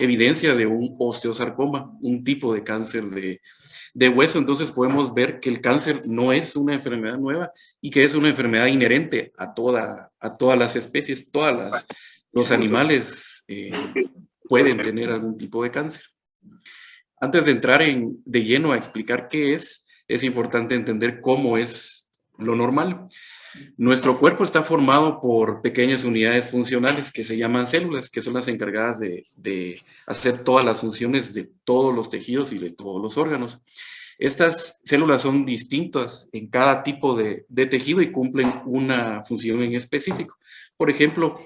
evidencia de un osteosarcoma, un tipo de cáncer de hueso. Entonces podemos ver que el cáncer no es una enfermedad nueva y que es una enfermedad inherente a todas las especies, los animales pueden tener algún tipo de cáncer. Antes de entrar de lleno a explicar qué es importante entender cómo es lo normal. Nuestro cuerpo está formado por pequeñas unidades funcionales que se llaman células, que son las encargadas de hacer todas las funciones de todos los tejidos y de todos los órganos. Estas células son distintas en cada tipo de tejido y cumplen una función en específico. Por ejemplo,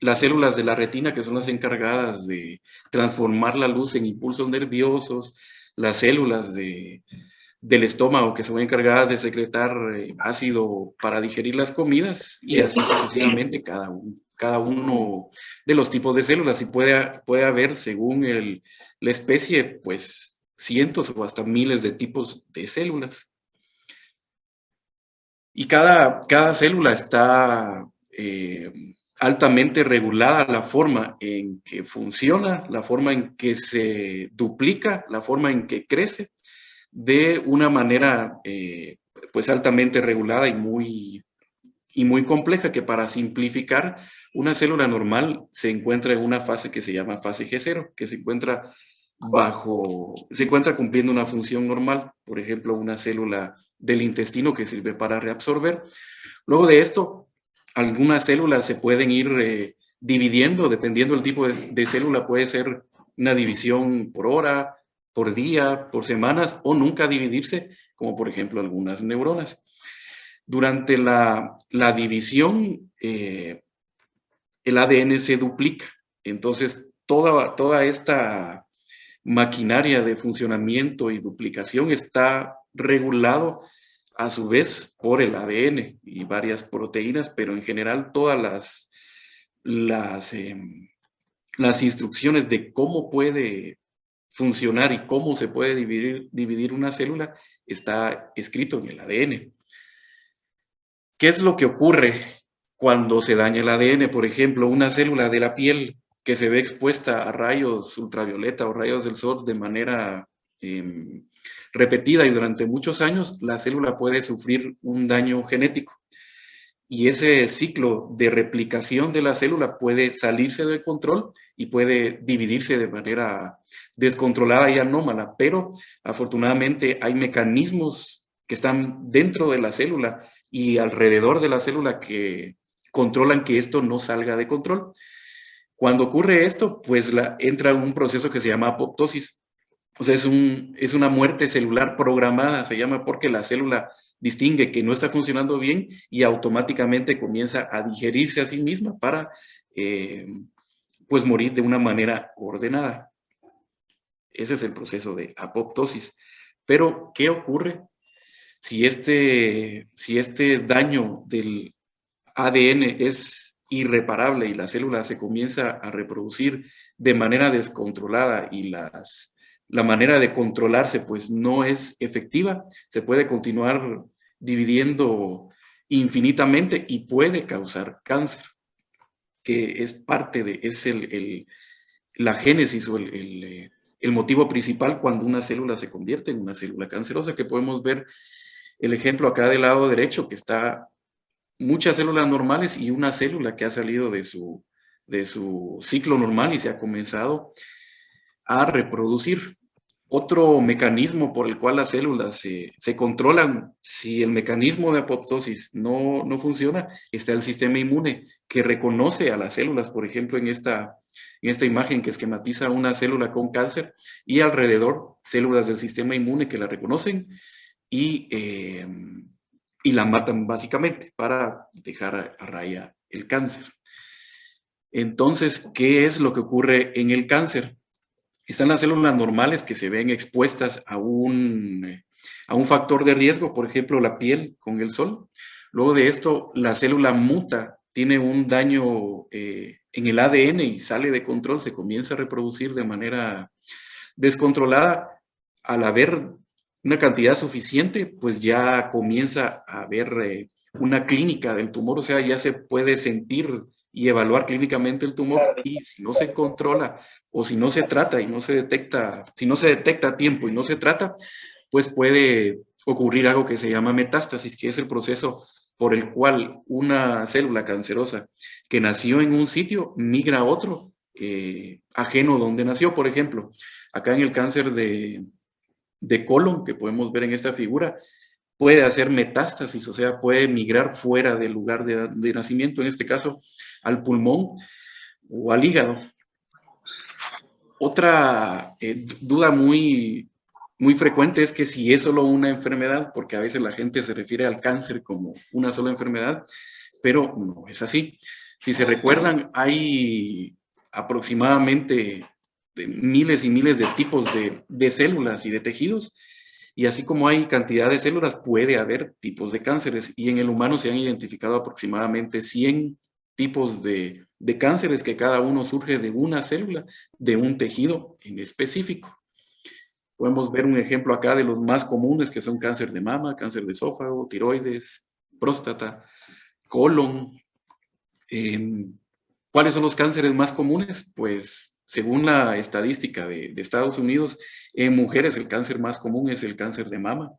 las células de la retina, que son las encargadas de transformar la luz en impulsos nerviosos, las células del estómago, que son encargadas de secretar ácido para digerir las comidas, y así sucesivamente cada uno de los tipos de células. Y puede haber, según la especie, pues cientos o hasta miles de tipos de células. Y cada célula está altamente regulada, la forma en que funciona, la forma en que se duplica, la forma en que crece, de una manera pues altamente regulada y muy compleja, que para simplificar, una célula normal se encuentra en una fase que se llama fase G0, que se encuentra cumpliendo una función normal, por ejemplo, una célula del intestino que sirve para reabsorber. Luego de esto, algunas células se pueden ir dividiendo, dependiendo del tipo de célula, puede ser una división por hora, por día, por semanas, o nunca dividirse, como por ejemplo algunas neuronas. Durante la división, el ADN se duplica. Entonces, toda esta maquinaria de funcionamiento y duplicación está regulado a su vez por el ADN y varias proteínas, pero en general todas las instrucciones de cómo puede funcionar y cómo se puede dividir una célula está escrito en el ADN. ¿Qué es lo que ocurre cuando se daña el ADN? Por ejemplo, una célula de la piel que se ve expuesta a rayos ultravioleta o rayos del sol de manera repetida y durante muchos años, la célula puede sufrir un daño genético. Y ese ciclo de replicación de la célula puede salirse del control y puede dividirse de manera descontrolada y anómala, pero afortunadamente hay mecanismos que están dentro de la célula y alrededor de la célula que controlan que esto no salga de control. Cuando ocurre esto, pues entra un proceso que se llama apoptosis. O sea, es una muerte celular programada, se llama, porque la célula distingue que no está funcionando bien y automáticamente comienza a digerirse a sí misma para pues morir de una manera ordenada. Ese es el proceso de apoptosis. Pero, ¿qué ocurre si este daño del ADN es irreparable y la célula se comienza a reproducir de manera descontrolada y la manera de controlarse pues no es efectiva? Se puede continuar dividiendo infinitamente y puede causar cáncer, que es la génesis o el motivo principal cuando una célula se convierte en una célula cancerosa, que podemos ver el ejemplo acá del lado derecho, que está muchas células normales y una célula que ha salido de su ciclo normal y se ha comenzado a reproducir. Otro mecanismo por el cual las células se controlan, si el mecanismo de apoptosis no funciona, está el sistema inmune que reconoce a las células. Por ejemplo, en esta imagen que esquematiza una célula con cáncer y alrededor células del sistema inmune que la reconocen y la matan básicamente para dejar a raya el cáncer. Entonces, ¿qué es lo que ocurre en el cáncer? Están las células normales que se ven expuestas a un factor de riesgo, por ejemplo, la piel con el sol. Luego de esto, la célula muta, tiene un daño en el ADN y sale de control, se comienza a reproducir de manera descontrolada. Al haber una cantidad suficiente, pues ya comienza a haber una clínica del tumor, o sea, ya se puede sentir y evaluar clínicamente el tumor, y si no se controla o si no se trata y no se detecta, si no se detecta a tiempo y no se trata, pues puede ocurrir algo que se llama metástasis, que es el proceso por el cual una célula cancerosa que nació en un sitio migra a otro ajeno donde nació. Por ejemplo, acá en el cáncer de colon que podemos ver en esta figura, puede hacer metástasis, o sea, puede migrar fuera del lugar de nacimiento, en este caso al pulmón o al hígado. Otra duda muy frecuente es que si es solo una enfermedad, porque a veces la gente se refiere al cáncer como una sola enfermedad, pero no es así. Si se recuerdan, hay aproximadamente miles y miles de tipos de células y de tejidos, y así como hay cantidad de células, puede haber tipos de cánceres, y en el humano se han identificado aproximadamente 100 tipos de cánceres, que cada uno surge de una célula, de un tejido en específico. Podemos ver un ejemplo acá de los más comunes, que son cáncer de mama, cáncer de esófago, tiroides, próstata, colon. ¿Cuáles son los cánceres más comunes? Pues según la estadística de Estados Unidos, en mujeres el cáncer más común es el cáncer de mama,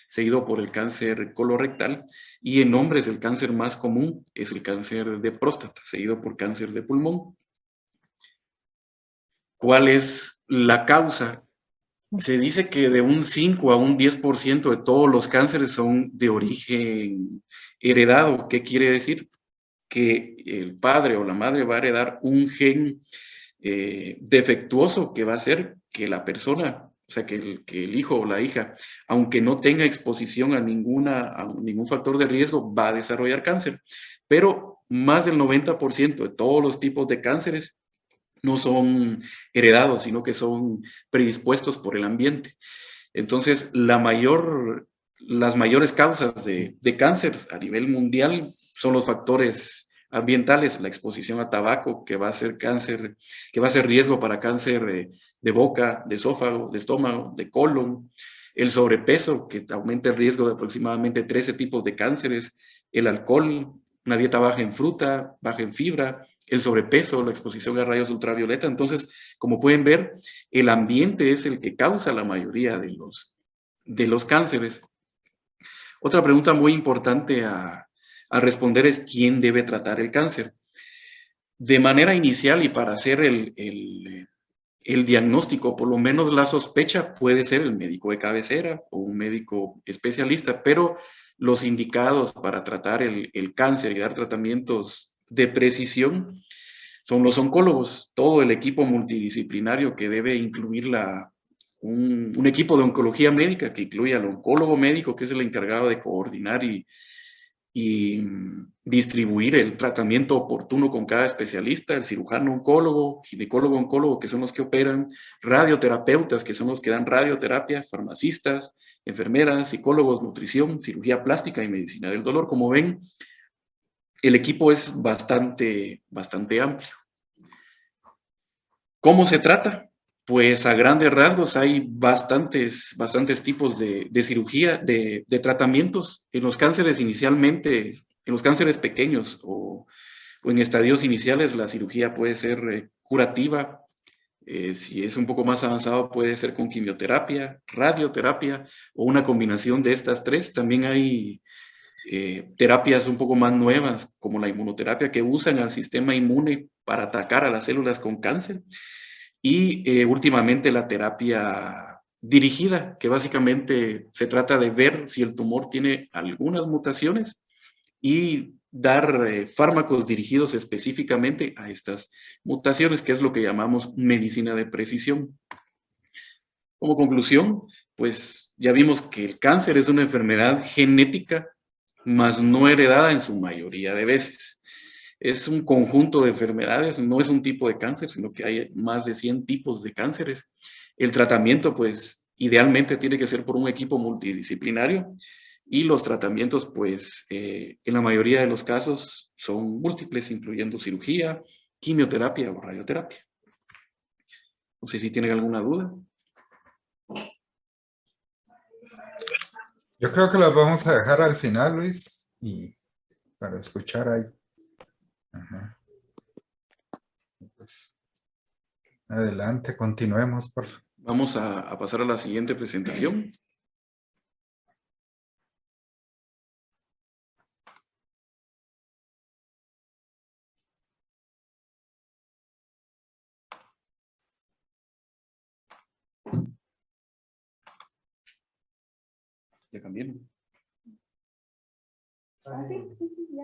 seguido por el cáncer colorectal, y en hombres el cáncer más común es el cáncer de próstata, seguido por cáncer de pulmón. ¿Cuál es la causa? Se dice que de un 5 a un 10% de todos los cánceres son de origen heredado. ¿Qué quiere decir? Que el padre o la madre va a heredar un gen defectuoso que va a hacer que la persona, o sea, que el hijo o la hija, aunque no tenga exposición a ningún factor de riesgo, va a desarrollar cáncer. Pero más del 90% de todos los tipos de cánceres no son heredados, sino que son predispuestos por el ambiente. Entonces, las mayores causas de cáncer a nivel mundial son los factores ambientales, la exposición a tabaco, que va a ser cáncer, que va a ser riesgo para cáncer de boca, de esófago, de estómago, de colon, el sobrepeso, que aumenta el riesgo de aproximadamente 13 tipos de cánceres, el alcohol, una dieta baja en fruta, baja en fibra, el sobrepeso, la exposición a rayos ultravioleta. Entonces, como pueden ver, el ambiente es el que causa la mayoría de los cánceres. Otra pregunta muy importante a responder es quién debe tratar el cáncer. De manera inicial y para hacer el diagnóstico, por lo menos la sospecha, puede ser el médico de cabecera o un médico especialista, pero los indicados para tratar el cáncer y dar tratamientos de precisión son los oncólogos, todo el equipo multidisciplinario que debe incluir un equipo de oncología médica que incluye al oncólogo médico, que es el encargado de coordinar y distribuir el tratamiento oportuno con cada especialista, el cirujano oncólogo, ginecólogo oncólogo, que son los que operan, radioterapeutas, que son los que dan radioterapia, farmacistas, enfermeras, psicólogos, nutrición, cirugía plástica y medicina del dolor. Como ven, el equipo es bastante amplio. ¿Cómo se trata? Pues a grandes rasgos hay bastantes tipos de cirugía, de tratamientos. En los cánceres inicialmente, en los cánceres pequeños o en estadios iniciales, la cirugía puede ser curativa. Si es un poco más avanzado, puede ser con quimioterapia, radioterapia o una combinación de estas tres. También hay terapias un poco más nuevas, como la inmunoterapia, que usan al sistema inmune para atacar a las células con cáncer. Y últimamente la terapia dirigida, que básicamente se trata de ver si el tumor tiene algunas mutaciones y dar fármacos dirigidos específicamente a estas mutaciones, que es lo que llamamos medicina de precisión. Como conclusión, pues ya vimos que el cáncer es una enfermedad genética, mas no heredada en su mayoría de veces. Es un conjunto de enfermedades, no es un tipo de cáncer, sino que hay más de 100 tipos de cánceres. El tratamiento, pues, idealmente tiene que ser por un equipo multidisciplinario y los tratamientos, pues, en la mayoría de los casos son múltiples, incluyendo cirugía, quimioterapia o radioterapia. No sé si tienen alguna duda. Yo creo que las vamos a dejar al final, Luis, y para escuchar ahí. Ajá. Adelante, continuemos, por favor. Vamos a pasar a la siguiente presentación. Ya cambiaron. Ah, sí, ya.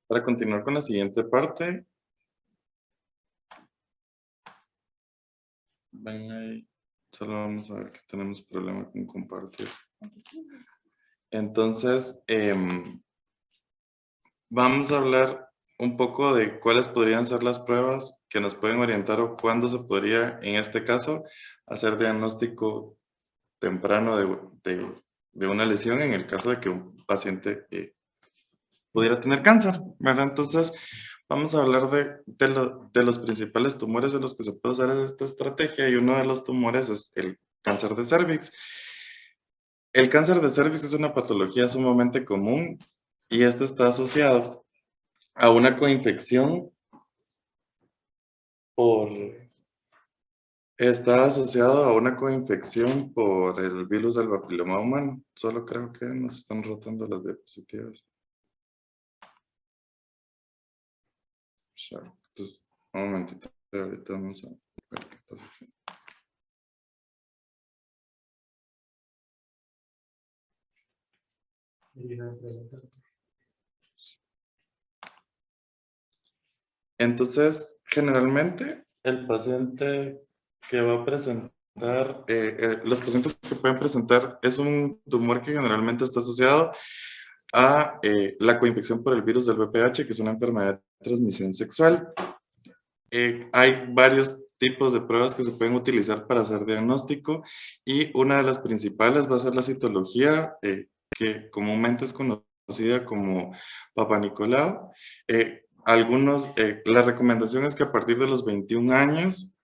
Para continuar con la siguiente parte, ven ahí, solo vamos a ver que tenemos problema con compartir. Entonces, vamos a hablar un poco de cuáles podrían ser las pruebas que nos pueden orientar o cuándo se podría, en este caso, hacer diagnóstico temprano de una lesión en el caso de que un paciente pudiera tener cáncer, ¿verdad? Entonces, vamos a hablar de los principales tumores en los que se puede usar esta estrategia y uno de los tumores es el cáncer de cervix. El cáncer de cervix es una patología sumamente común y este está asociado a una coinfección por... Está asociado a una coinfección por el virus del papiloma humano. Solo creo que nos están rotando las diapositivas. Sure. Entonces, un momentito, ahorita vamos a ver qué pasa aquí. Entonces, generalmente, el paciente que va a presentar, los pacientes que pueden presentar es un tumor que generalmente está asociado a la coinfección por el virus del VPH, que es una enfermedad de transmisión sexual. Hay varios tipos de pruebas que se pueden utilizar para hacer diagnóstico y una de las principales va a ser la citología, que comúnmente es conocida como Papa Nicolau. La recomendación es que a partir de los 21 años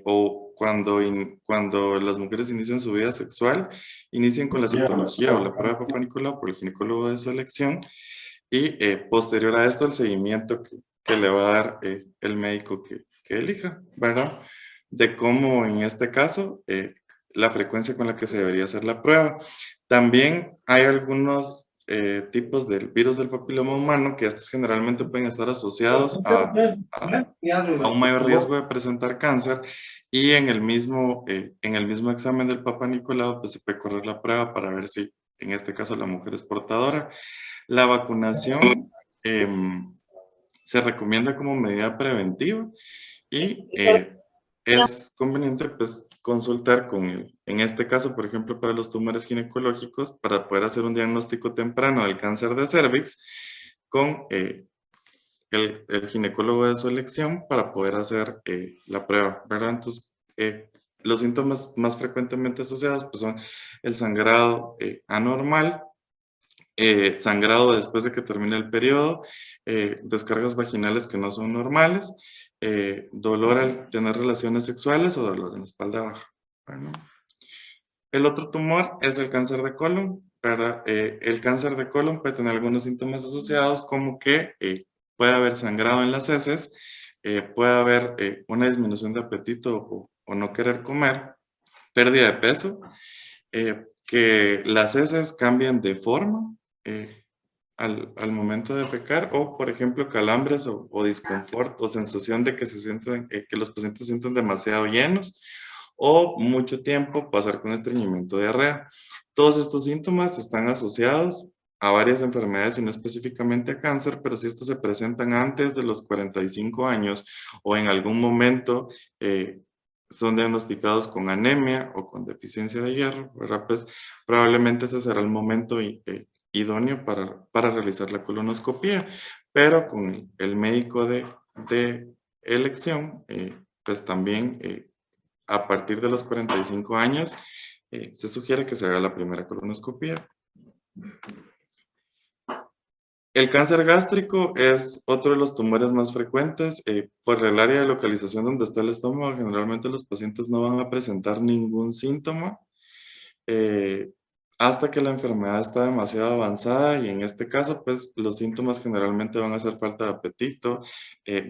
o cuando las mujeres inician su vida sexual, inicien con la citología o la prueba de Papa Nicolau por el ginecólogo de su elección y posterior a esto el seguimiento que le va a dar el médico que elija, ¿verdad? De cómo en este caso la frecuencia con la que se debería hacer la prueba. También hay algunos tipos del virus del papiloma humano que estos generalmente pueden estar asociados a un mayor riesgo de presentar cáncer y en el mismo examen del Papa Nicolau pues se puede correr la prueba para ver si en este caso la mujer es portadora. La vacunación se recomienda como medida preventiva y es conveniente pues consultar en este caso, por ejemplo, para los tumores ginecológicos, para poder hacer un diagnóstico temprano del cáncer de cervix con el ginecólogo de su elección para poder hacer la prueba, ¿verdad? Entonces, los síntomas más frecuentemente asociados pues, son el sangrado anormal, sangrado después de que termine el periodo, descargas vaginales que no son normales, dolor al tener relaciones sexuales o dolor en la espalda baja. Bueno. El otro tumor es el cáncer de colon. El cáncer de colon puede tener algunos síntomas asociados como que puede haber sangrado en las heces, puede haber una disminución de apetito o no querer comer, pérdida de peso, que las heces cambian de forma al momento de pecar o, por ejemplo, calambres o disconfort o sensación de que que los pacientes se sienten demasiado llenos o mucho tiempo pasar con estreñimiento, diarrea. Todos estos síntomas están asociados a varias enfermedades y no específicamente a cáncer, pero si estos se presentan antes de los 45 años o en algún momento son diagnosticados con anemia o con deficiencia de hierro, ¿verdad? Pues probablemente ese será el momento idóneo para realizar la colonoscopia, pero con el médico de elección, pues también a partir de los 45 años se sugiere que se haga la primera colonoscopia. El cáncer gástrico es otro de los tumores más frecuentes. Por el área de localización donde está el estómago, generalmente los pacientes no van a presentar ningún síntoma hasta que la enfermedad está demasiado avanzada, y en este caso, pues los síntomas generalmente van a ser falta de apetito,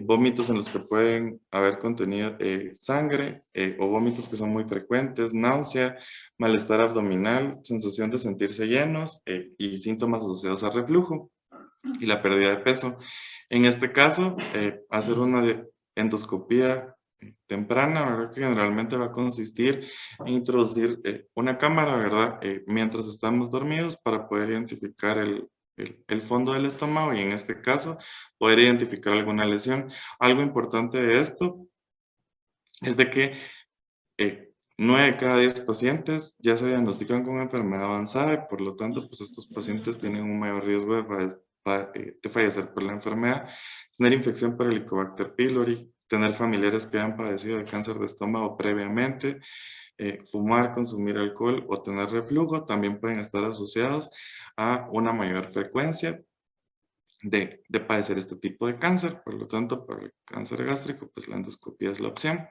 vómitos en los que pueden haber contenido sangre, o vómitos que son muy frecuentes, náusea, malestar abdominal, sensación de sentirse llenos, y síntomas asociados al reflujo y la pérdida de peso. En este caso, hacer una endoscopía temprana, ¿verdad? Que generalmente va a consistir en introducir una cámara, ¿verdad? Mientras estamos dormidos, para poder identificar el fondo del estómago, y en este caso poder identificar alguna lesión. Algo importante de esto es de que 9 de cada 10 pacientes ya se diagnostican con enfermedad avanzada, y por lo tanto, pues estos pacientes tienen un mayor riesgo de fallecer por la enfermedad, tener infección por Helicobacter pylori, tener familiares que hayan padecido de cáncer de estómago previamente, fumar, consumir alcohol o tener reflujo también pueden estar asociados a una mayor frecuencia de padecer este tipo de cáncer. Por lo tanto, para el cáncer gástrico, pues la endoscopia es la opción.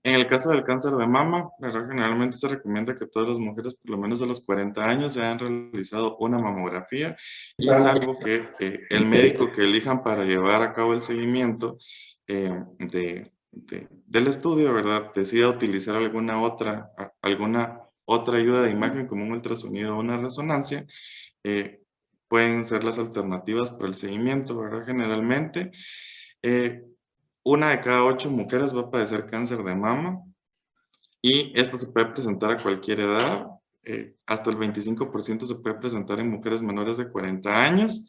En el caso del cáncer de mama, ¿verdad? Generalmente se recomienda que todas las mujeres, por lo menos a los 40 años, se hayan realizado una mamografía, y salvo que el médico que elijan para llevar a cabo el seguimiento del estudio, ¿verdad?, decida utilizar alguna otra ayuda de imagen, como un ultrasonido o una resonancia, pueden ser las alternativas para el seguimiento, ¿verdad? Generalmente, 1 de cada 8 mujeres va a padecer cáncer de mama, y esto se puede presentar a cualquier edad. Hasta el 25% se puede presentar en mujeres menores de 40 años.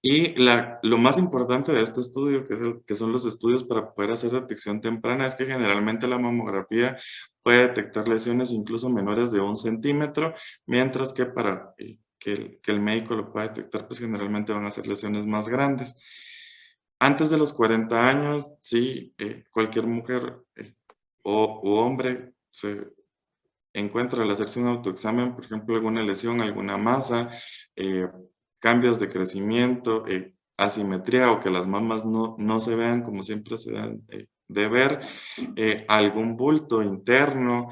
Y lo más importante de este estudio, que son los estudios para poder hacer detección temprana, es que generalmente la mamografía puede detectar lesiones incluso menores de 1 centímetro, mientras que para que el médico lo pueda detectar, pues generalmente van a ser lesiones más grandes. Antes de los 40 años, sí, cualquier mujer u hombre se encuentra al hacerse un autoexamen, por ejemplo, alguna lesión, alguna masa, cambios de crecimiento, asimetría, o que las mamas no se vean como siempre se deben de ver, algún bulto interno,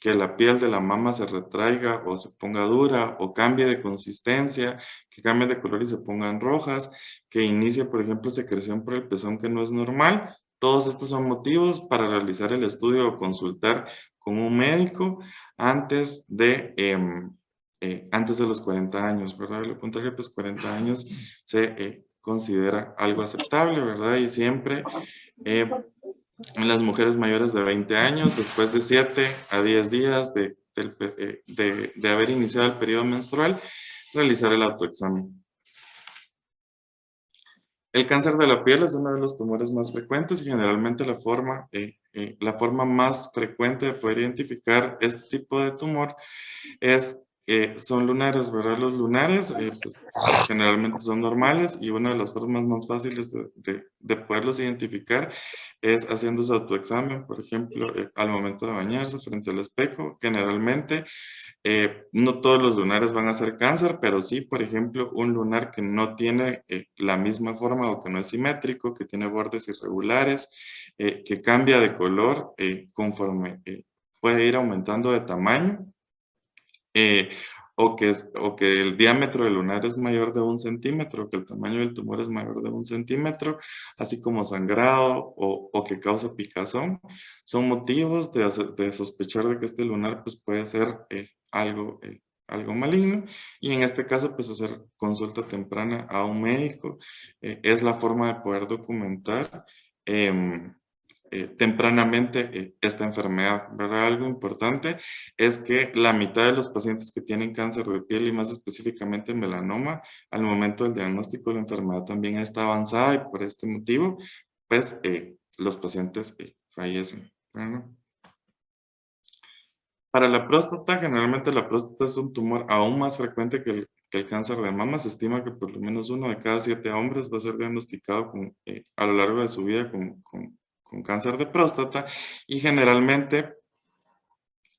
que la piel de la mama se retraiga o se ponga dura o cambie de consistencia, que cambie de color y se pongan rojas, que inicie, por ejemplo, secreción por el pezón que no es normal. Todos estos son motivos para realizar el estudio o consultar con un médico antes de los 40 años, ¿verdad? De lo contrario, pues 40 años se considera algo aceptable, ¿verdad? Y siempre en las mujeres mayores de 20 años, después de 7 a 10 días de haber iniciado el periodo menstrual, realizar el autoexamen. El cáncer de la piel es uno de los tumores más frecuentes, y generalmente la forma más frecuente de poder identificar este tipo de tumor son lunares, ¿verdad? Los lunares pues, generalmente son normales, y una de las formas más fáciles de poderlos identificar es haciendo su autoexamen, por ejemplo, al momento de bañarse frente al espejo. Generalmente no todos los lunares van a ser cáncer, pero sí, por ejemplo, un lunar que no tiene la misma forma, o que no es simétrico, que tiene bordes irregulares, que cambia de color conforme puede ir aumentando de tamaño, o que el diámetro del lunar es mayor de 1 centímetro, que el tamaño del tumor es mayor de 1 centímetro, así como sangrado o que causa picazón, son motivos de sospechar de que este lunar pues, puede ser algo maligno, y en este caso pues hacer consulta temprana a un médico es la forma de poder documentar tempranamente esta enfermedad, ¿verdad? Algo importante es que la mitad de los pacientes que tienen cáncer de piel, y más específicamente melanoma, al momento del diagnóstico la enfermedad también está avanzada, y por este motivo, pues los pacientes fallecen, ¿verdad? Para la próstata, generalmente la próstata es un tumor aún más frecuente que el cáncer de mama. Se estima que por lo menos 1 de cada 7 hombres va a ser diagnosticado a lo largo de su vida con con cáncer de próstata y generalmente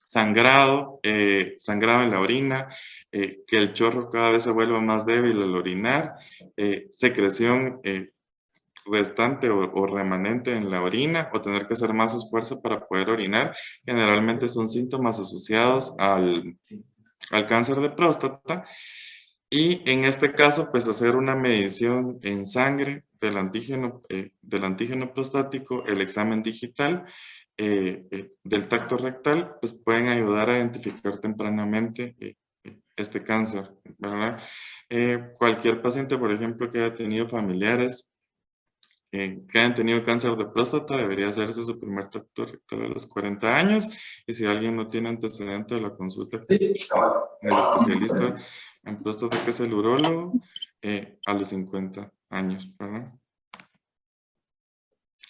sangrado, sangrado en la orina, que el chorro cada vez se vuelva más débil al orinar, secreción restante o remanente en la orina o tener que hacer más esfuerzo para poder orinar, generalmente son síntomas asociados al cáncer de próstata. Y en este caso, pues hacer una medición en sangre del antígeno prostático, el examen digital del tacto rectal, pues pueden ayudar a identificar tempranamente este cáncer, ¿verdad? Cualquier paciente, por ejemplo, que haya tenido familiares que hayan tenido cáncer de próstata, debería hacerse su primer tacto rectal a los 40 años. Y si alguien no tiene antecedente de la consulta con el especialista en próstata, que es el urólogo, a los 50 años, ¿verdad?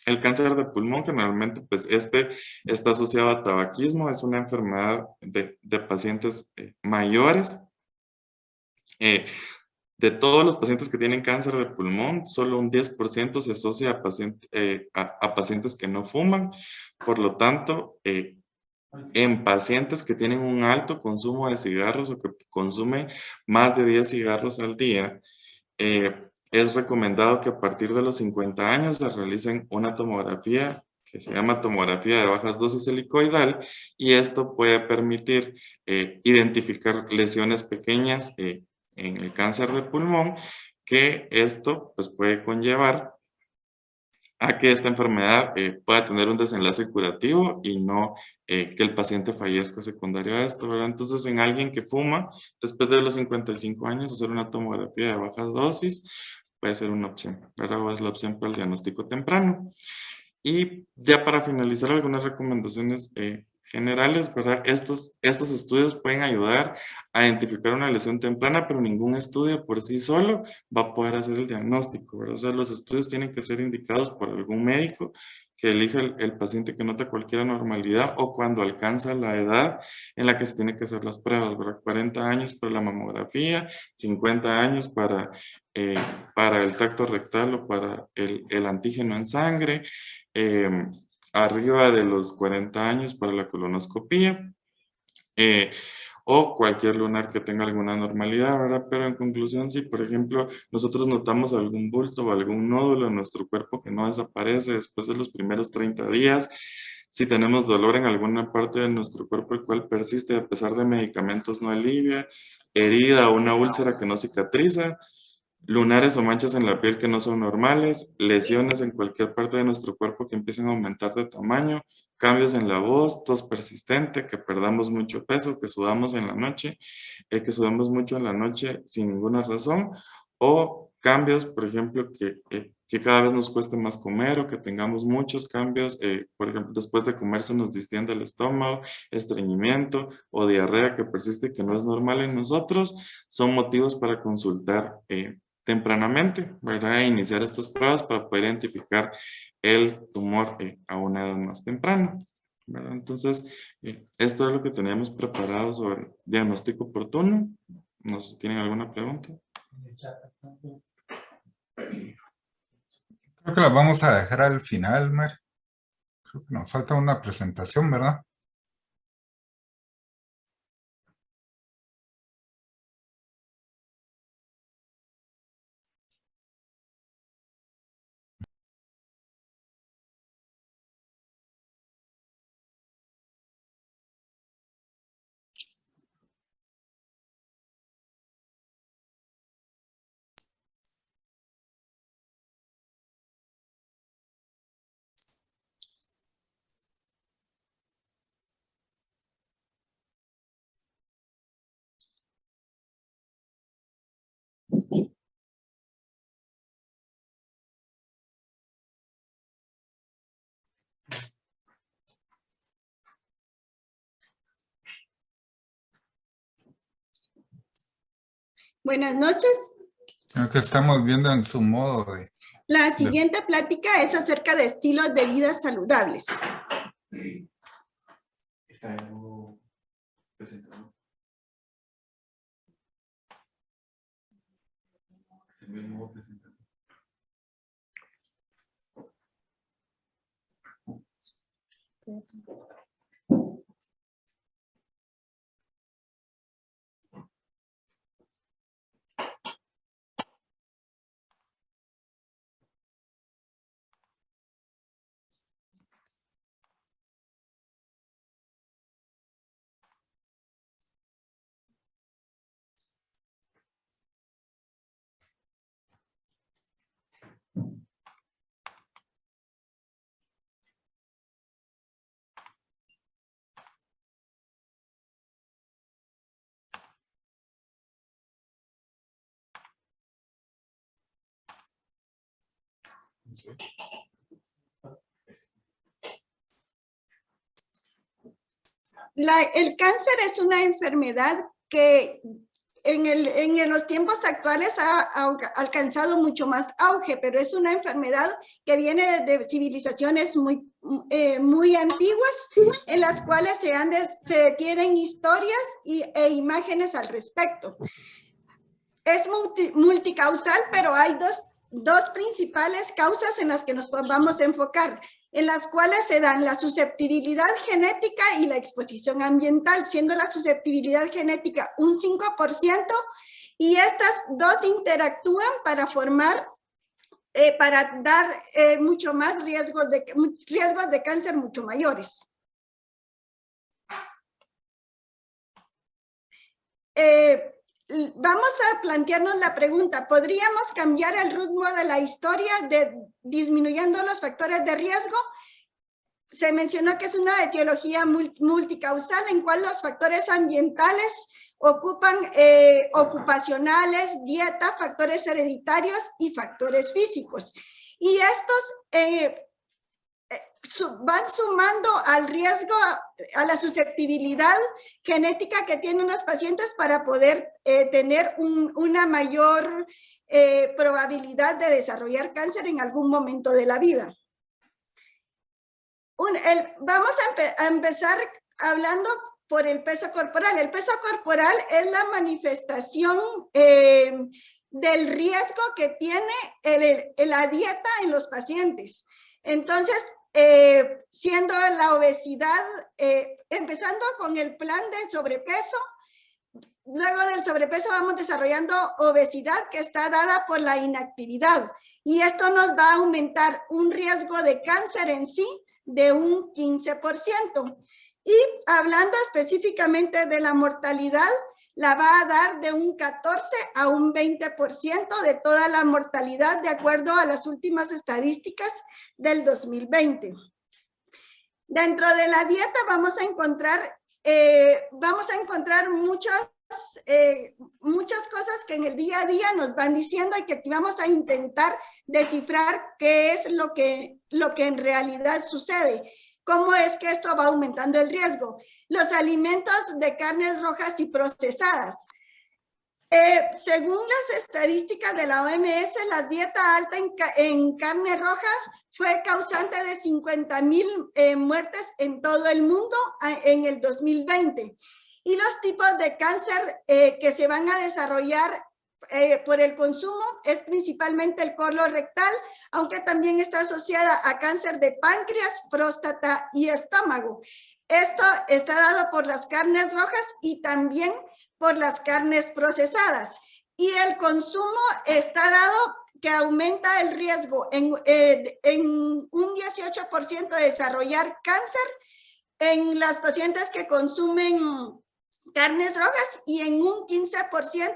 El cáncer de pulmón, generalmente, pues está asociado a tabaquismo, es una enfermedad de pacientes mayores. De todos los pacientes que tienen cáncer de pulmón, solo un 10% se asocia a pacientes que no fuman. Por lo tanto, en pacientes que tienen un alto consumo de cigarros o que consumen más de 10 cigarros al día, es recomendado que a partir de los 50 años se realicen una tomografía que se llama tomografía de bajas dosis helicoidal, y esto puede permitir identificar lesiones pequeñas en el cáncer de pulmón, que esto pues, puede conllevar a que esta enfermedad pueda tener un desenlace curativo y no que el paciente fallezca secundario a esto, ¿verdad? Entonces, en alguien que fuma, después de los 55 años, hacer una tomografía de bajas dosis puede ser una opción, ¿verdad? O es la opción para el diagnóstico temprano. Y ya para finalizar, algunas recomendaciones generales, ¿verdad? Estos estudios pueden ayudar a identificar una lesión temprana, pero ningún estudio por sí solo va a poder hacer el diagnóstico, ¿verdad? O sea, los estudios tienen que ser indicados por algún médico que elija el paciente que nota cualquier anormalidad o cuando alcanza la edad en la que se tiene que hacer las pruebas, ¿verdad? 40 años para la mamografía, 50 años para el tacto rectal o para el antígeno en sangre, eh, arriba de los 40 años para la colonoscopía, o cualquier lunar que tenga alguna anormalidad, ¿verdad? Pero en conclusión, si por ejemplo nosotros notamos algún bulto o algún nódulo en nuestro cuerpo que no desaparece después de los primeros 30 días, si tenemos dolor en alguna parte de nuestro cuerpo el cual persiste a pesar de medicamentos no alivia, herida o una úlcera que no cicatriza, lunares o manchas en la piel que no son normales, lesiones en cualquier parte de nuestro cuerpo que empiecen a aumentar de tamaño, cambios en la voz, tos persistente, que perdamos mucho peso, que sudamos en la noche, que sudamos mucho en la noche sin ninguna razón, o cambios, por ejemplo, que cada vez nos cueste más comer o que tengamos muchos cambios, por ejemplo, después de comer se nos distiende el estómago, estreñimiento o diarrea que persiste y que no es normal en nosotros, son motivos para consultar tempranamente, ¿verdad? E iniciar estas pruebas para poder identificar el tumor a una edad más temprana, ¿verdad? Entonces, esto es lo que teníamos preparado sobre diagnóstico oportuno. No sé si tienen alguna pregunta. Creo que la vamos a dejar al final, Mar. Creo que nos falta una presentación, ¿verdad? Buenas noches. Creo que estamos viendo en su modo de... La siguiente plática es acerca de estilos de vida saludables. Está en modo presentador. Se ve en modo presentador. El cáncer es una enfermedad que en los tiempos actuales ha alcanzado mucho más auge, pero es una enfermedad que viene de civilizaciones muy antiguas, en las cuales se tienen historias e imágenes al respecto. Es multicausal, pero hay dos principales causas en las que nos vamos a enfocar, en las cuales se dan la susceptibilidad genética y la exposición ambiental, siendo la susceptibilidad genética un 5%, y estas dos interactúan para dar mucho más riesgos de cáncer mucho mayores. Vamos a plantearnos la pregunta, ¿podríamos cambiar el ritmo de la historia disminuyendo los factores de riesgo? Se mencionó que es una etiología multicausal en cual los factores ambientales ocupan ocupacionales, dieta, factores hereditarios y factores físicos. Y estos van sumando al riesgo, a la susceptibilidad genética que tienen los pacientes para poder tener una mayor probabilidad de desarrollar cáncer en algún momento de la vida. Vamos a empezar hablando por el peso corporal. El peso corporal es la manifestación del riesgo que tiene la dieta en los pacientes. Entonces, siendo la obesidad, empezando con el plan de sobrepeso, luego del sobrepeso vamos desarrollando obesidad que está dada por la inactividad, y esto nos va a aumentar un riesgo de cáncer en sí de un 15%. Y hablando específicamente de la mortalidad, la va a dar de un 14 a un 20% de toda la mortalidad, de acuerdo a las últimas estadísticas del 2020. Dentro de la dieta vamos a encontrar muchas cosas que en el día a día nos van diciendo, y que aquí vamos a intentar descifrar qué es lo que en realidad sucede. ¿Cómo es que esto va aumentando el riesgo? Los alimentos de carnes rojas y procesadas. Según las estadísticas de la OMS, la dieta alta en carne roja fue causante de 50,000 muertes en todo el mundo en el 2020. Y los tipos de cáncer que se van a desarrollar por el consumo es principalmente el colorectal, aunque también está asociada a cáncer de páncreas, próstata y estómago. Esto está dado por las carnes rojas y también por las carnes procesadas. Y el consumo está dado que aumenta el riesgo en un 18% de desarrollar cáncer en las pacientes que consumen carnes rojas, y en un 15%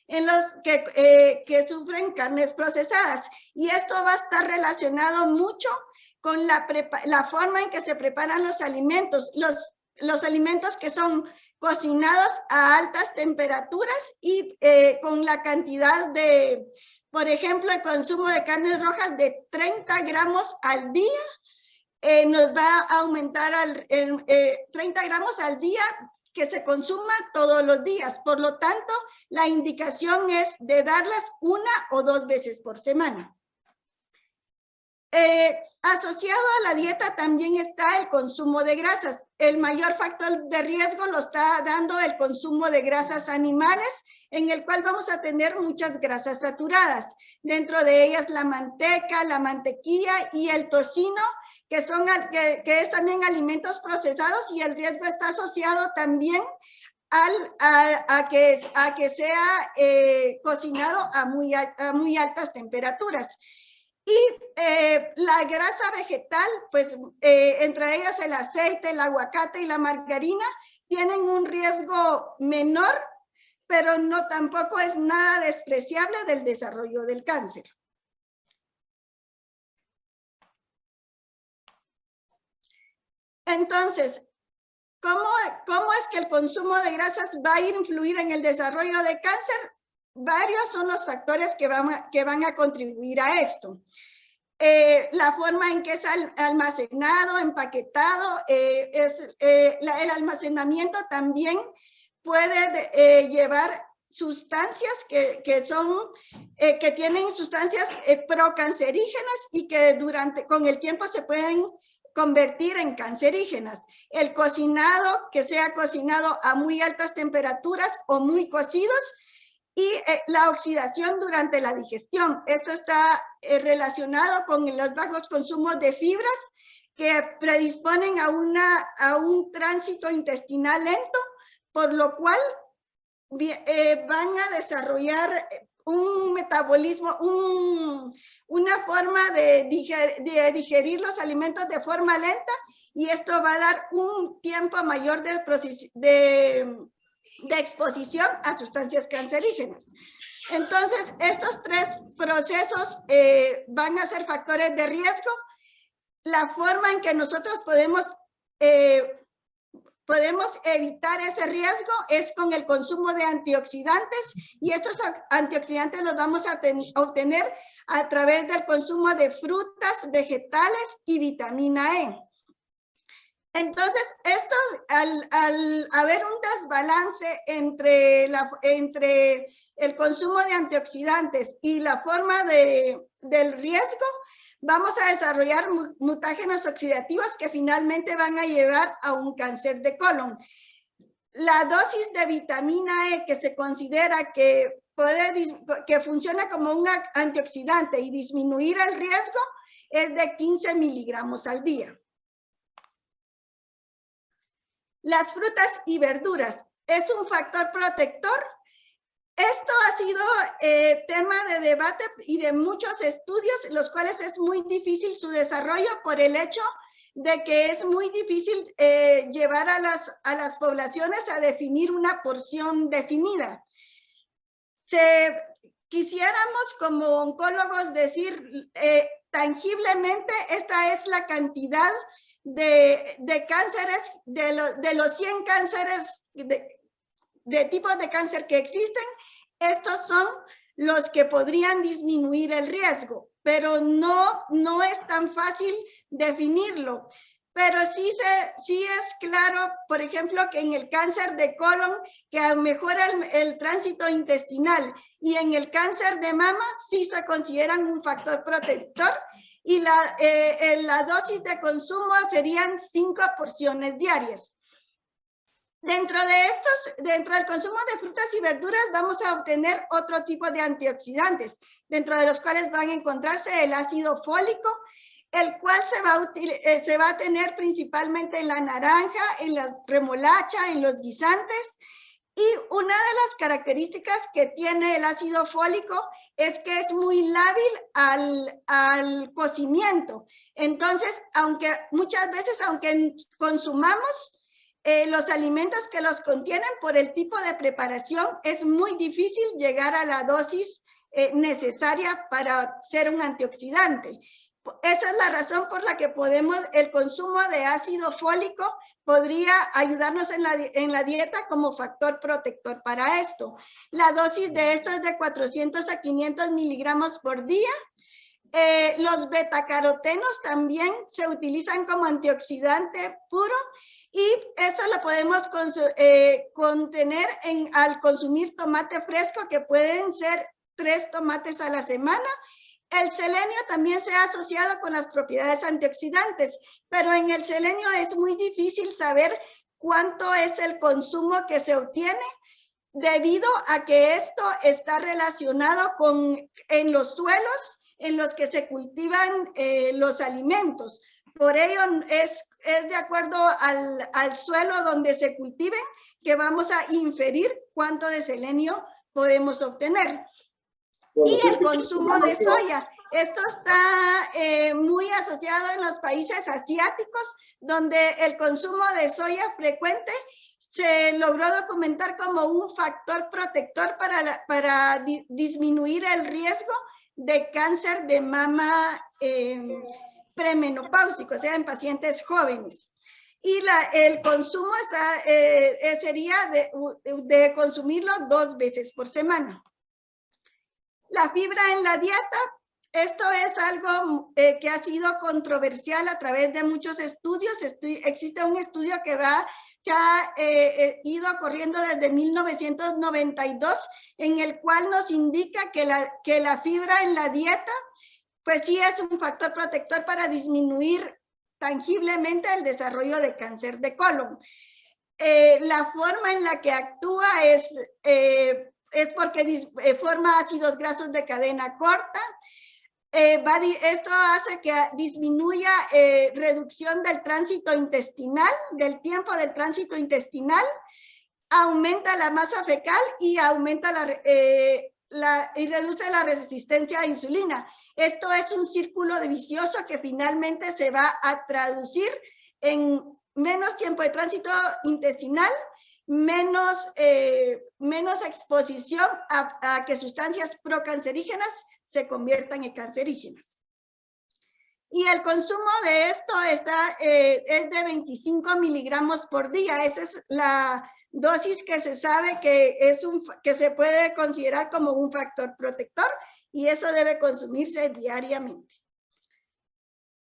en los que sufren carnes procesadas. Y esto va a estar relacionado mucho con la forma en que se preparan los alimentos. Los alimentos que son cocinados a altas temperaturas y con la cantidad de, por ejemplo, el consumo de carnes rojas de 30 gramos al día, nos va a aumentar 30 gramos al día que se consuma todos los días. Por lo tanto, la indicación es de darlas 1 o 2 veces por semana. Asociado a la dieta también está el consumo de grasas. El mayor factor de riesgo lo está dando el consumo de grasas animales, en el cual vamos a tener muchas grasas saturadas. Dentro de ellas la manteca, la mantequilla y el tocino, que es también alimentos procesados, y el riesgo está asociado también a que sea cocinado a muy altas temperaturas. Y la grasa vegetal, pues entre ellas el aceite, el aguacate y la margarina, tienen un riesgo menor, pero no tampoco es nada despreciable del desarrollo del cáncer. Entonces, ¿cómo es que el consumo de grasas va a influir en el desarrollo de cáncer? Varios son los factores que van a contribuir a esto. la forma en que es almacenado, empaquetado, el almacenamiento también puede llevar sustancias que tienen sustancias procancerígenas y que con el tiempo se pueden convertir en cancerígenas. El cocinado, que sea cocinado a muy altas temperaturas o muy cocidos, y la oxidación durante la digestión. Esto está relacionado con los bajos consumos de fibras que predisponen a un tránsito intestinal lento, por lo cual van a desarrollar un metabolismo, una forma de digerir los alimentos de forma lenta, y esto va a dar un tiempo mayor de exposición a sustancias cancerígenas. Entonces, estos tres procesos van a ser factores de riesgo. La forma en que nosotros podemos evitar ese riesgo es con el consumo de antioxidantes, y estos antioxidantes los vamos a obtener a través del consumo de frutas, vegetales y vitamina E. Entonces, esto, al haber un desbalance entre el consumo de antioxidantes y la forma del riesgo, vamos a desarrollar mutágenos oxidativos que finalmente van a llevar a un cáncer de colon. La dosis de vitamina E que se considera que funciona como un antioxidante y disminuir el riesgo es de 15 miligramos al día. Las frutas y verduras es un factor protector. Esto ha sido tema de debate y de muchos estudios, los cuales es muy difícil su desarrollo por el hecho de que es muy difícil llevar a las poblaciones a definir una porción definida. Quisiéramos como oncólogos decir tangiblemente, esta es la cantidad de cánceres, de los 100 cánceres, de tipos de cáncer que existen, estos son los que podrían disminuir el riesgo, pero no es tan fácil definirlo. Pero sí es claro, por ejemplo, que en el cáncer de colon, que mejora el tránsito intestinal, y en el cáncer de mama sí se consideran un factor protector, y la dosis de consumo serían 5 porciones diarias. Dentro del consumo de frutas y verduras vamos a obtener otro tipo de antioxidantes, dentro de los cuales van a encontrarse el ácido fólico, el cual se va a tener principalmente en la naranja, en la remolacha, en los guisantes. Y una de las características que tiene el ácido fólico es que es muy lábil al cocimiento. Entonces, muchas veces, aunque consumamos los alimentos que los contienen, por el tipo de preparación, es muy difícil llegar a la dosis necesaria para ser un antioxidante. Esa es la razón por la que el consumo de ácido fólico podría ayudarnos en la dieta como factor protector para esto. La dosis de esto es de 400 a 500 miligramos por día. Los betacarotenos también se utilizan como antioxidante puro, y esto lo podemos contener al consumir tomate fresco, que pueden ser 3 tomates a la semana. El selenio también se ha asociado con las propiedades antioxidantes, pero en el selenio es muy difícil saber cuánto es el consumo que se obtiene, debido a que esto está relacionado en los suelos en los que se cultivan los alimentos. Por ello es de acuerdo al suelo donde se cultiven que vamos a inferir cuánto de selenio podemos obtener. Y el consumo de soya. Esto está muy asociado en los países asiáticos, donde el consumo de soya frecuente se logró documentar como un factor protector para disminuir el riesgo de cáncer de mama premenopáusico, o sea, en pacientes jóvenes. Y el consumo sería de consumirlo 2 veces por semana. La fibra en la dieta esto es algo que ha sido controversial a través de muchos estudios. Existe un estudio que se ha ido corriendo desde 1992, en el cual nos indica que la fibra en la dieta, pues sí es un factor protector para disminuir tangiblemente el desarrollo de cáncer de colon. La forma en la que actúa es porque forma ácidos grasos de cadena corta. Esto hace que disminuya reducción del tránsito intestinal, del tiempo del tránsito intestinal, aumenta la masa fecal y aumenta y reduce la resistencia a insulina. Esto es un círculo vicioso que finalmente se va a traducir en menos tiempo de tránsito intestinal, menos exposición a que sustancias procancerígenas se conviertan en cancerígenas. Y el consumo de esto es de 25 miligramos por día. Esa es la dosis que se sabe que se puede considerar como un factor protector, y eso debe consumirse diariamente.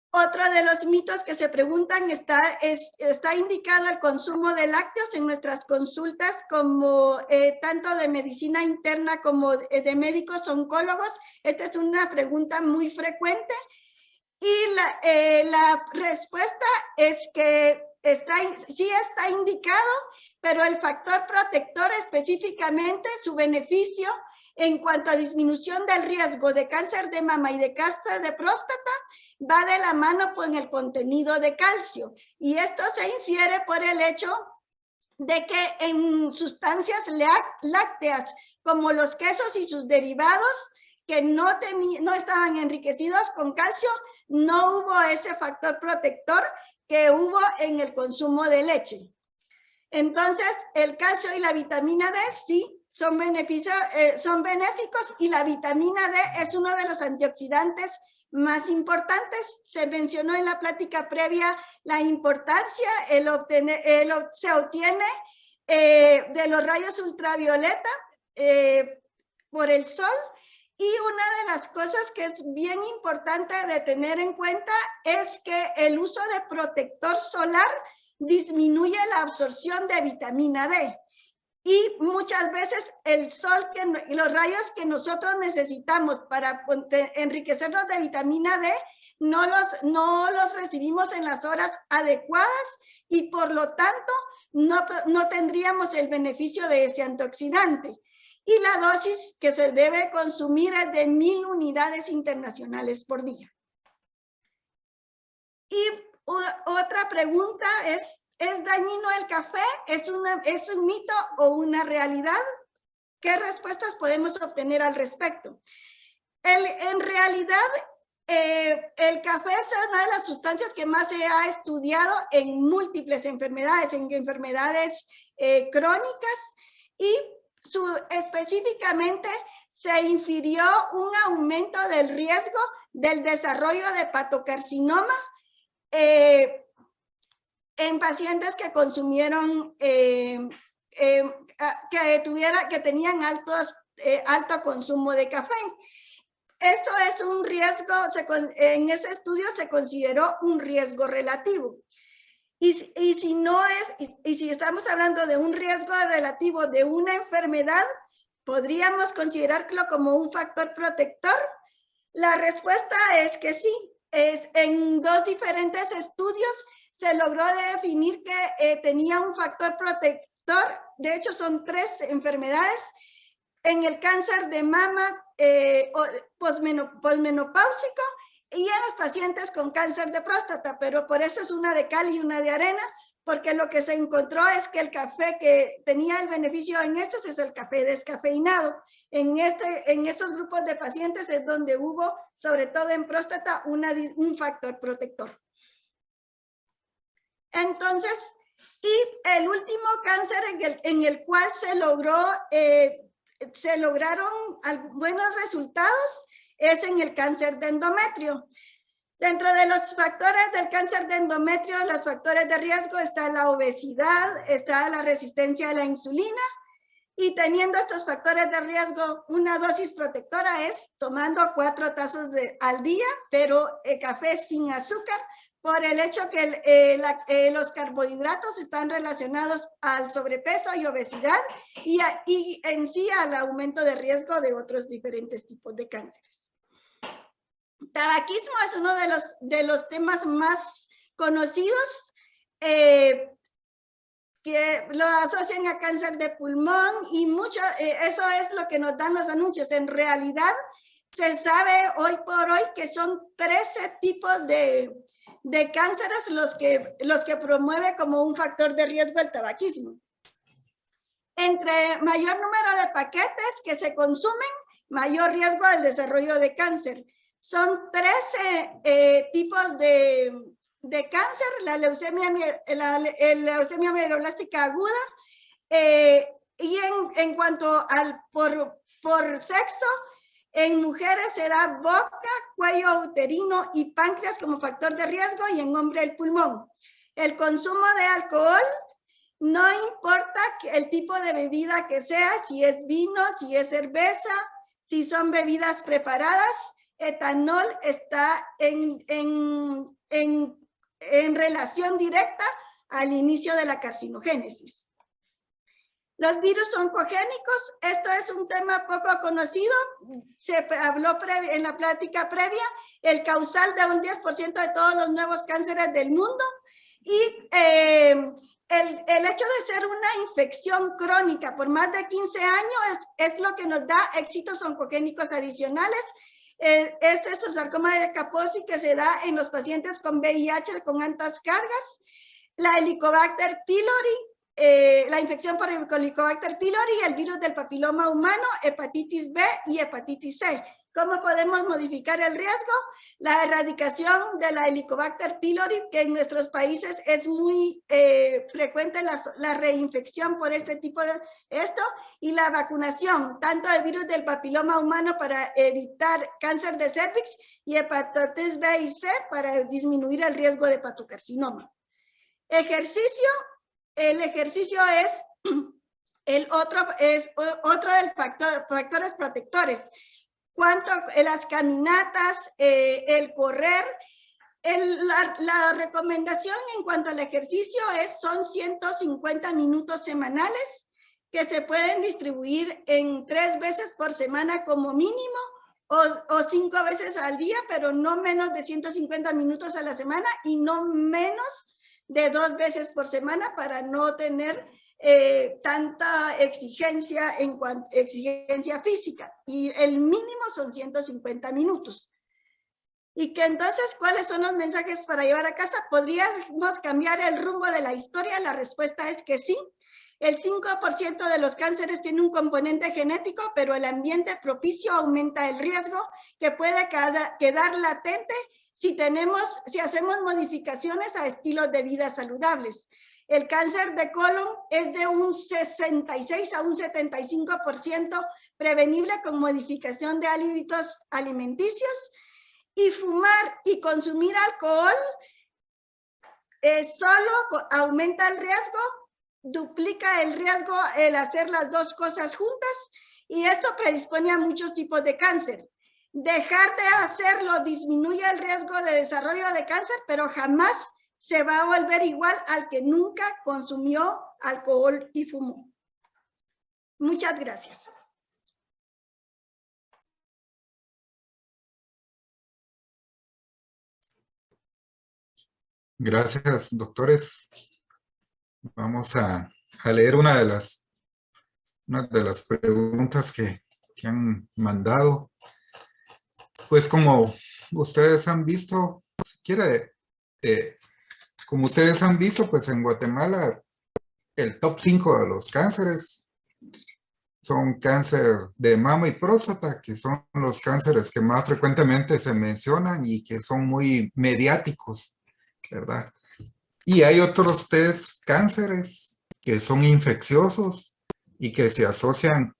Otro de los mitos que se preguntan, ¿está indicado el consumo de lácteos en nuestras consultas, como tanto de medicina interna como de médicos oncólogos? Esta es una pregunta muy frecuente, y la respuesta es que sí está indicado, pero el factor protector, específicamente su beneficio en cuanto a disminución del riesgo de cáncer de mama y de cáncer de próstata, va de la mano con el contenido de calcio. Y esto se infiere por el hecho de que en sustancias lácteas, como los quesos y sus derivados, que no estaban enriquecidos con calcio, no hubo ese factor protector que hubo en el consumo de leche. Entonces, el calcio y la vitamina D sí son benéficos, y la vitamina D es uno de los antioxidantes más importantes. Se mencionó en la plática previa la importancia, se obtiene de los rayos ultravioleta por el sol. Y una de las cosas que es bien importante de tener en cuenta es que el uso de protector solar disminuye la absorción de vitamina D. Y muchas veces el sol, los rayos que nosotros necesitamos para enriquecernos de vitamina D, no los recibimos en las horas adecuadas, y por lo tanto no tendríamos el beneficio de ese antioxidante. Y la dosis que se debe consumir es de 1000 unidades internacionales por día. Y otra pregunta ¿es dañino el café? ¿Es un mito o una realidad? ¿Qué respuestas podemos obtener al respecto? En realidad, el café es una de las sustancias que más se ha estudiado en múltiples enfermedades, crónicas, y específicamente se infirió un aumento del riesgo del desarrollo de hepatocarcinoma en pacientes que consumieron, que tenían alto consumo de café. Esto es un riesgo, en ese estudio se consideró un riesgo relativo. Y si estamos hablando de un riesgo relativo de una enfermedad, ¿podríamos considerarlo como un factor protector? La respuesta es que sí. En 2 diferentes estudios se logró definir que tenía un factor protector. De hecho, son 3 enfermedades. En el cáncer de mama posmenopáusico y en los pacientes con cáncer de próstata, pero por eso es una de cal y una de arena, porque lo que se encontró es que el café que tenía el beneficio en estos es el café descafeinado. En estos grupos de pacientes es donde hubo, sobre todo en próstata, un factor protector. Entonces, y el último cáncer en el cual se lograron buenos resultados es en el cáncer de endometrio. Dentro de los factores del cáncer de endometrio, los factores de riesgo, está la obesidad, está la resistencia a la insulina, Y teniendo estos factores de riesgo, una dosis protectora es tomando 4 tazas al día, pero café sin azúcar, por el hecho que los carbohidratos están relacionados al sobrepeso y obesidad y en sí al aumento de riesgo de otros diferentes tipos de cánceres. Tabaquismo es uno de los temas más conocidos que lo asocian a cáncer de pulmón y mucho, eso es lo que nos dan los anuncios. En realidad se sabe hoy por hoy que son 13 tipos de cánceres los que promueve como un factor de riesgo el tabaquismo. Entre mayor número de paquetes que se consumen, mayor riesgo del desarrollo de cáncer. Son 13 tipos de cáncer, la leucemia mieloblástica aguda, y en cuanto al por sexo, en mujeres se da boca, cuello uterino y páncreas como factor de riesgo y en hombre el pulmón. El consumo de alcohol, no importa el tipo de bebida que sea, si es vino, si es cerveza, si son bebidas preparadas, etanol está en relación directa al inicio de la carcinogénesis. Los virus oncogénicos, esto es un tema poco conocido, se habló en la plática previa, el causal de un 10% de todos los nuevos cánceres del mundo, y el hecho de ser una infección crónica por más de 15 años es lo que nos da éxitos oncogénicos adicionales. Este es el sarcoma de Kaposi que se da en los pacientes con VIH con altas cargas, la Helicobacter pylori, la infección por Helicobacter pylori, el virus del papiloma humano, hepatitis B y hepatitis C. ¿Cómo podemos modificar el riesgo? La erradicación de la Helicobacter pylori, que en nuestros países es muy frecuente la reinfección por este tipo de esto, y la vacunación, tanto del virus del papiloma humano para evitar cáncer de cervix y hepatitis B y C para disminuir el riesgo de hepatocarcinoma. Ejercicio. El ejercicio es otro de los factores protectores. Las caminatas, el correr, la recomendación en cuanto al ejercicio son 150 minutos semanales que se pueden distribuir en 3 veces por semana como mínimo o 5 veces al día, pero no menos de 150 minutos a la semana y no menos de 2 veces por semana para no tener tanta exigencia exigencia física, y el mínimo son 150 minutos. Y que entonces, ¿cuáles son los mensajes para llevar a casa? ¿Podríamos cambiar el rumbo de la historia? La respuesta es que sí. El 5% de los cánceres tiene un componente genético, pero el ambiente propicio aumenta el riesgo que puede quedar latente si hacemos modificaciones a estilos de vida saludables. El cáncer de colon es de un 66 a un 75% prevenible con modificación de hábitos alimenticios, y fumar y consumir alcohol solo aumenta el riesgo, duplica el riesgo el hacer las dos cosas juntas, y esto predispone a muchos tipos de cáncer. Dejar de hacerlo disminuye el riesgo de desarrollo de cáncer, pero jamás se va a volver igual al que nunca consumió alcohol y fumó. Muchas gracias. Gracias, doctores. Vamos a leer una de las preguntas que han mandado. Pues como ustedes han visto, como ustedes han visto, pues en Guatemala el top 5 de los cánceres son cáncer de mama y próstata, que son los cánceres que más frecuentemente se mencionan y que son muy mediáticos, ¿verdad? Y hay otros 3 cánceres que son infecciosos y que se asocian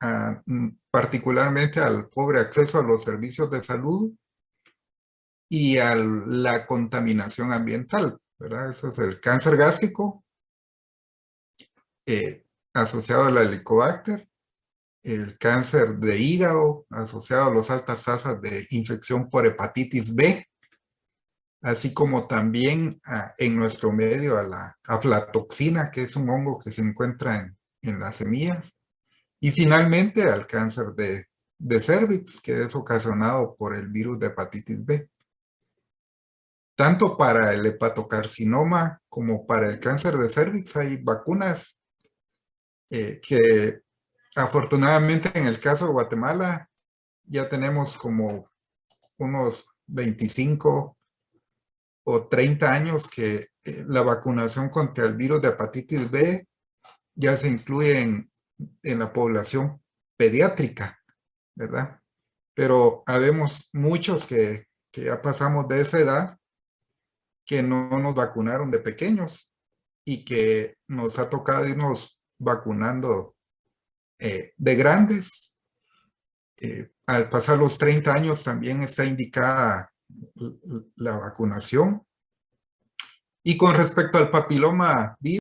particularmente al pobre acceso a los servicios de salud y a la contaminación ambiental, ¿verdad? Eso es el cáncer gástrico asociado a la Helicobacter, el cáncer de hígado asociado a las altas tasas de infección por hepatitis B, así como también en nuestro medio a la aflatoxina, que es un hongo que se encuentra en las semillas, y finalmente al cáncer de cérvix, que es ocasionado por el virus de hepatitis B. Tanto para el hepatocarcinoma como para el cáncer de cérvix hay vacunas que afortunadamente en el caso de Guatemala ya tenemos como unos 25 o 30 años que la vacunación contra el virus de hepatitis B ya se incluye en la población pediátrica, ¿verdad? Pero habemos muchos que ya pasamos de esa edad que no nos vacunaron de pequeños y que nos ha tocado irnos vacunando de grandes. Al pasar los 30 años también está indicada la vacunación. Y con respecto al papiloma virus,